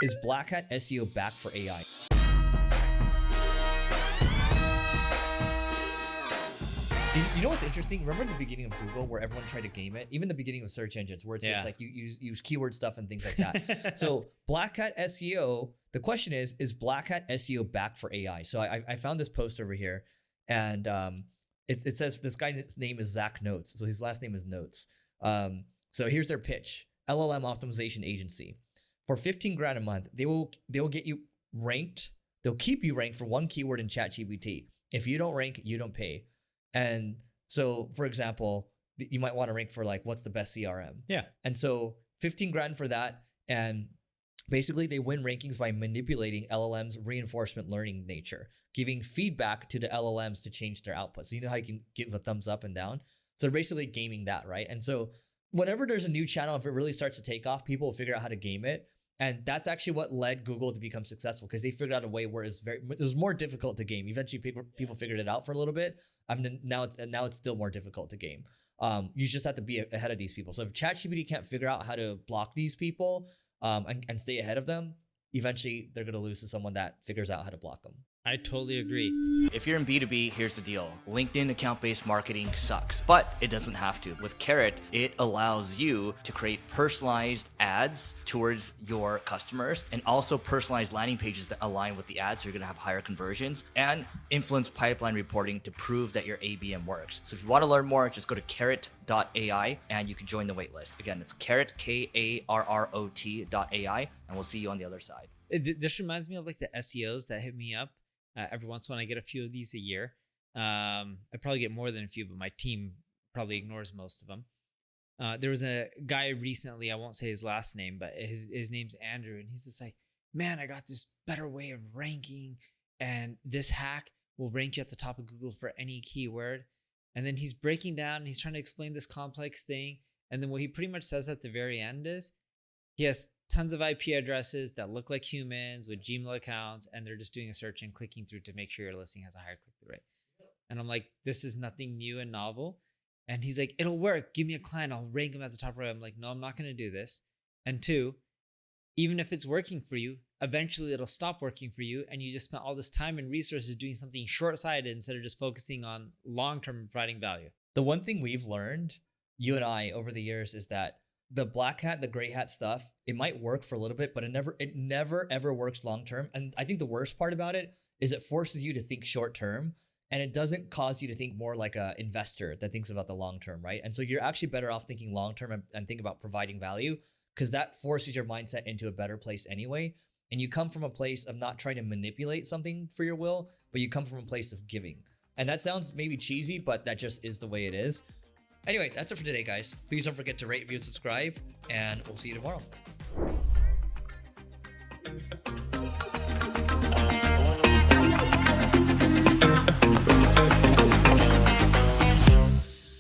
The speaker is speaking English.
Is Black Hat SEO back for AI? You know what's interesting? Remember in the beginning of Google where everyone tried to game it? Even the beginning of search engines where it's just like you use keyword stuff and things like that. So Black Hat SEO, the question is Black Hat SEO back for AI? So I found this post over here and it says this guy's name is 𝗔𝗕𝗢𝗧. So his last name is Notes. So here's their pitch. LLM optimization agency. For 15 grand a month, they'll get you ranked. They'll keep you ranked for one keyword in ChatGPT. If you don't rank, you don't pay. And so, for example, you might want to rank for like, what's the best CRM? Yeah. And so 15 grand for that. And basically they win rankings by manipulating LLM's reinforcement learning nature, giving feedback to the LLMs to change their output. So you know how you can give a thumbs up and down? So basically gaming that, right? And so whenever there's a new channel, if it really starts to take off, people will figure out how to game it. And that's actually what led Google to become successful because they figured out a way where it was more difficult to game. Eventually, people figured it out for a little bit. Now it's still more difficult to game. You just have to be ahead of these people. So if ChatGPT can't figure out how to block these people and stay ahead of them, eventually they're going to lose to someone that figures out how to block them. I totally agree. If you're in B2B, here's the deal. LinkedIn account-based marketing sucks, but it doesn't have to. With Carrot, it allows you to create personalized ads towards your customers and also personalized landing pages that align with the ads. So you're gonna have higher conversions and influence pipeline reporting to prove that your ABM works. So if you wanna learn more, just go to carrot.ai and you can join the waitlist. Again, it's carrot, KARROT.ai, and we'll see you on the other side. This reminds me of like the SEOs that hit me up. Every once in a while, I get a few of these a year. I probably get more than a few, but my team probably ignores most of them. There was a guy recently, I won't say his last name, but his name's Andrew. And he's just like, man, I got this better way of ranking. And this hack will rank you at the top of Google for any keyword. And then he's breaking down and he's trying to explain this complex thing. And then what he pretty much says at the very end is, he has tons of IP addresses that look like humans with Gmail accounts, and they're just doing a search and clicking through to make sure your listing has a higher click-through rate. And I'm like, this is nothing new and novel. And he's like, it'll work. Give me a client. I'll rank him at the top right. I'm like, no, I'm not going to do this. And two, even if it's working for you, eventually it'll stop working for you. And you just spent all this time and resources doing something short-sighted instead of just focusing on long-term providing value. The one thing we've learned, you and I, over the years is that the black hat, the gray hat stuff, it might work for a little bit, but it never ever works long term. And I think the worst part about it is it forces you to think short term, and it doesn't cause you to think more like an investor that thinks about the long term, right? And so you're actually better off thinking long term and think about providing value, because that forces your mindset into a better place anyway. And you come from a place of not trying to manipulate something for your will, but you come from a place of giving. And that sounds maybe cheesy, but that just is the way it is. Anyway, that's it for today, guys. Please don't forget to rate, review, subscribe, and we'll see you tomorrow.